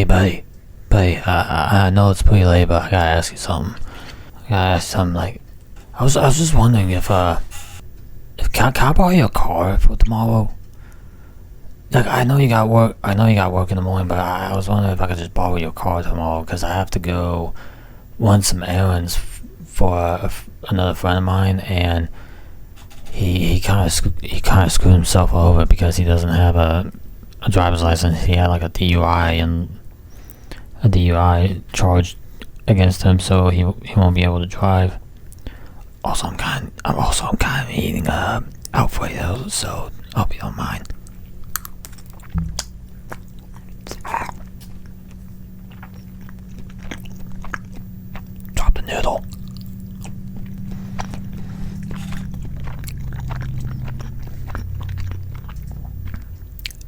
Hey, buddy. I know it's pretty late, but I gotta ask you something. Like, I was just wondering if can I borrow your car for tomorrow? Like, I know you got work in the morning, but I was wondering if I could just borrow your car tomorrow, because I have to go run some errands for another friend of mine, and he kind of screwed himself over because he doesn't have a driver's license. He had like a DUI charge against him, so he won't be able to drive. Also, I'm kind of eating Alfredo, so I hope you don't mind. Drop the noodle.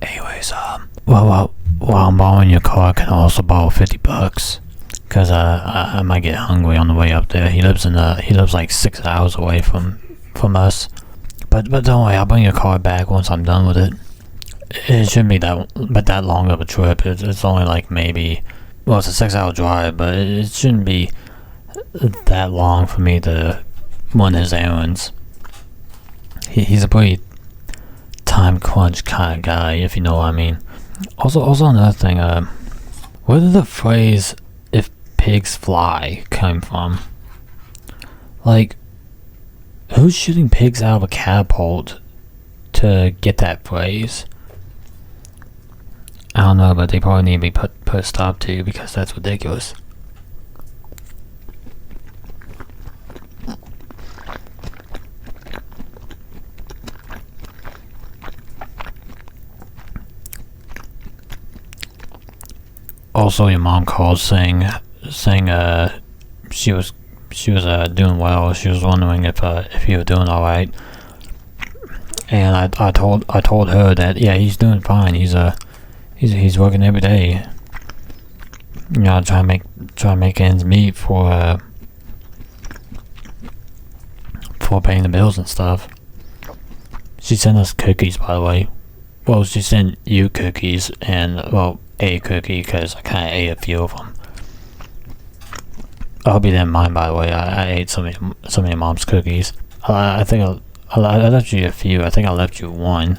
Anyways, while I'm borrowing your car, can I also borrow $50? Cause I might get hungry on the way up there. He lives like 6 hours away from us. But don't worry, I'll bring your car back once I'm done with it. It shouldn't be that long of a trip. It's only like maybe, well, it's a 6-hour drive, but it shouldn't be that long for me to run his errands. He's a pretty time crunch kind of guy, if you know what I mean. Also another thing, where did the phrase "if pigs fly" come from? Like, who's shooting pigs out of a catapult to get that phrase? I don't know, but they probably need to be put a stop to, because that's ridiculous. Also, your mom called saying she was doing well. She was wondering if you were doing all right. And I told her that, yeah, he's doing fine. He's working every day. You know, trying to make ends meet for paying the bills and stuff. She sent us cookies, by the way. Well, she sent you cookies, and, well, a cookie, because I kind of ate a few of them. I hope you didn't mind, by the way. I ate some of your mom's cookies. I think I left you a few. I think I left you one.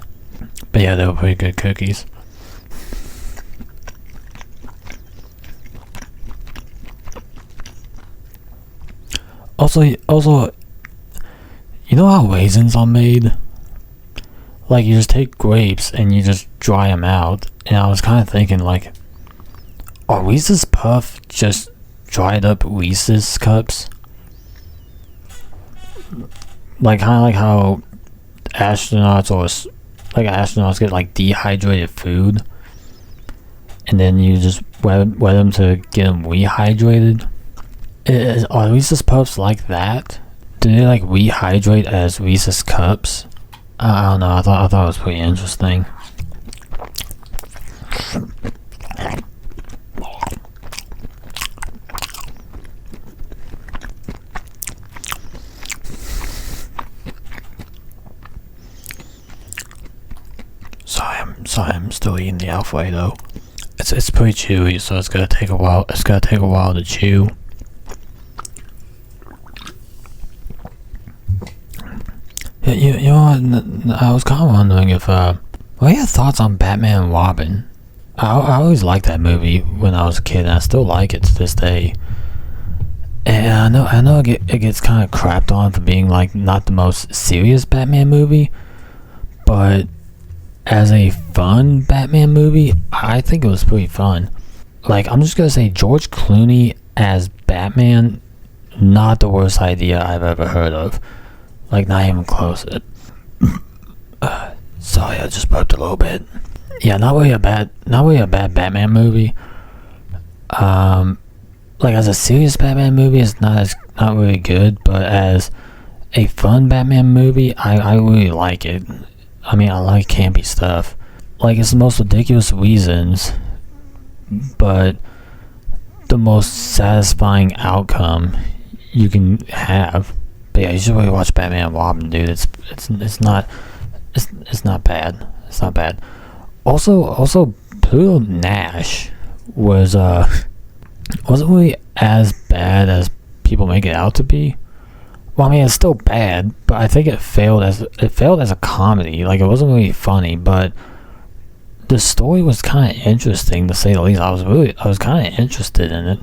But yeah, they were pretty good cookies. Also, you know how raisins are made? Like, you just take grapes and you just dry them out. And I was kind of thinking, like, are Reese's Puff just dried up Reese's cups? Like, kind of like how astronauts get like dehydrated food, and then you just wet them to get them rehydrated. Are Reese's Puffs like that? Do they like rehydrate as Reese's cups? I don't know. I thought it was pretty interesting. Sorry, I'm still eating the Alfredo. It's pretty chewy, so it's gonna take a while. It's gonna take a while to chew. You know what? I was kind of wondering if what are your thoughts on Batman and Robin? I always liked that movie when I was a kid, and I still like it to this day. And I know it gets kind of crapped on for being like not the most serious Batman movie, but as a fun Batman movie, I think it was pretty fun. Like, I'm just gonna say, George Clooney as Batman, not the worst idea I've ever heard of. Like, not even close. Sorry, I just burped a little bit. Yeah, not really a bad Batman movie. Like, as a serious Batman movie, it's not really good, but as a fun Batman movie, I really like it. I mean, I like campy stuff. Like, it's the most ridiculous reasons, but the most satisfying outcome you can have. But yeah, you should really watch Batman and Robin, dude. It's not bad. It's not bad. Also, Pluto Nash wasn't really as bad as people make it out to be. Well, I mean, it's still bad, but I think it failed as a comedy. Like, it wasn't really funny, but the story was kind of interesting, to say the least. I was kind of interested in it.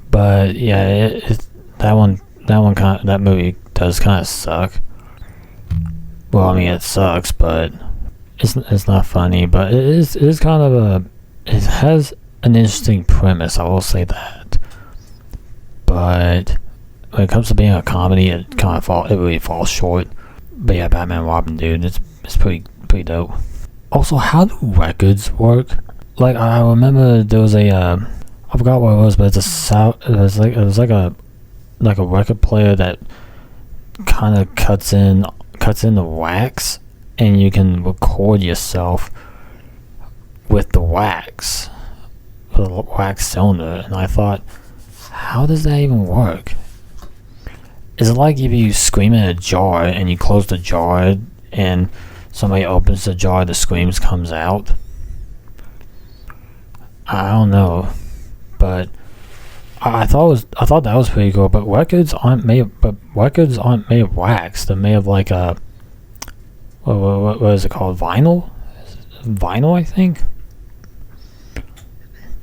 But yeah, that movie does kind of suck. Well, I mean, it sucks, but it's not funny. But it is kind of it has an interesting premise, I will say that. But when it comes to being a comedy, it really falls short. But yeah, Batman and Robin, dude, it's pretty dope. Also, how do records work? Like, I remember there was I forgot what it was, but it was like a record player that kind of cuts in the wax, and you can record yourself with the wax cylinder. And I thought, how does that even work? Is it like if you scream in a jar and you close the jar and somebody opens the jar, the screams comes out? I don't know, but I thought that was pretty cool. But records aren't made of wax. They're made of like a what is it called? Vinyl, I think.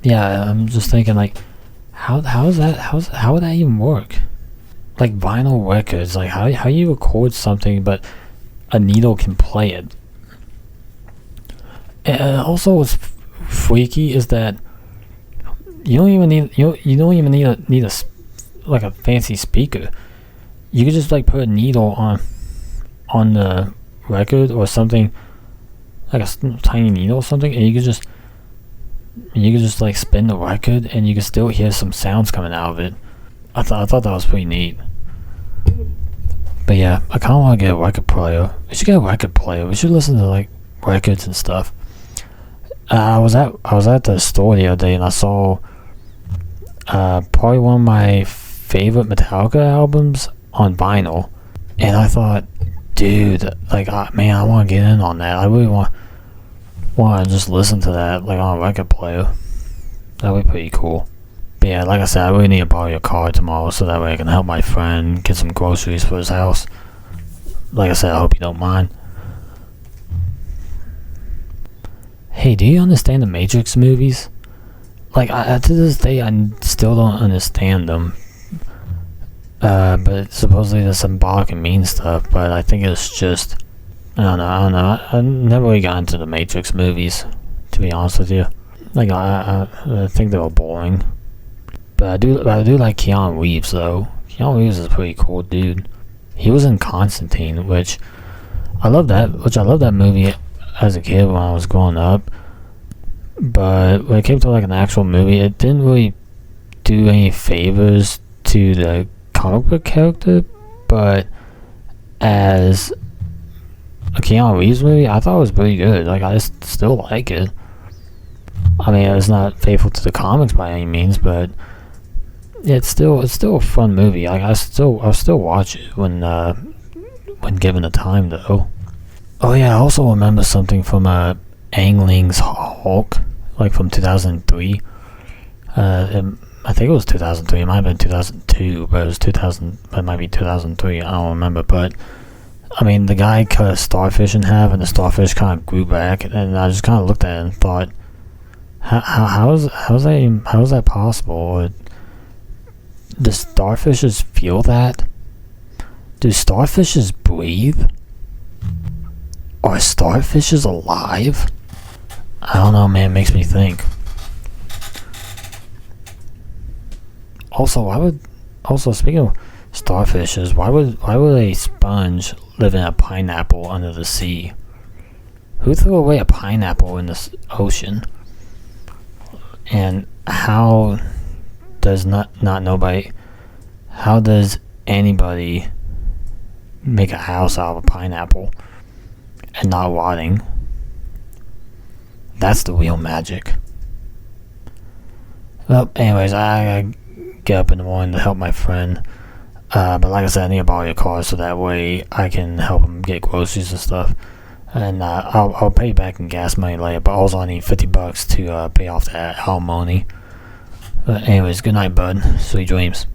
Yeah, I'm just thinking, like, how would that even work? Like, vinyl records, like how you record something but a needle can play it. And also, what's freaky is that you don't even need a like a fancy speaker. You could just like put a needle on the record or something, like a tiny needle or something, and you could just like spin the record and you can still hear some sounds coming out of it. I thought that was pretty neat. But yeah, I kind of want to get a record player. We should get a record player. We should listen to like records and stuff. I was at the store the other day and I saw probably one of my favorite Metallica albums on vinyl, and I thought, dude, like, man, I want to get in on that. I really want to just listen to that like on a record player. That'd be pretty cool. But yeah, like I said, I really need to borrow your car tomorrow so that way I can help my friend get some groceries for his house. Like I said, I hope you don't mind. Hey, do you understand the Matrix movies? Like, to this day, I still don't understand them. But supposedly there's symbolic and mean stuff, but I think it's just, I don't know. I never really got into the Matrix movies, to be honest with you. Like, I think they were boring. But I do like Keanu Reeves, though. Keanu Reeves is a pretty cool dude. He was in Constantine, which I love that movie as a kid when I was growing up. But when it came to like an actual movie, it didn't really do any favors to the comic book character. But as a Keanu Reeves movie, I thought it was pretty good. Like, I still like it. I mean, it's not faithful to the comics by any means, but it's still a fun movie. Like, I'll still watch it when given the time, though. Oh yeah, I also remember something from Ang Lee's Hulk, like from 2003. I think it was 2003. It might have been 2002, but it was 2000. It might be 2003. I don't remember. But I mean, the guy cut a starfish in half, and the starfish kind of grew back, and I just kind of looked at it and thought, how is that possible? Do starfishes feel that? Do starfishes breathe? Are starfishes alive? I don't know, man. It makes me think. Also, speaking of starfishes, why would a sponge live in a pineapple under the sea? Who threw away a pineapple in the ocean? And how does how does anybody make a house out of a pineapple and not rotting? That's the real magic. Well, anyways, I get up in the morning to help my friend. But like I said, I need to borrow your car so that way I can help him get groceries and stuff. And I'll pay you back in gas money later, but also I need $50 to pay off that alimony. But anyways, good night, bud. Sweet dreams.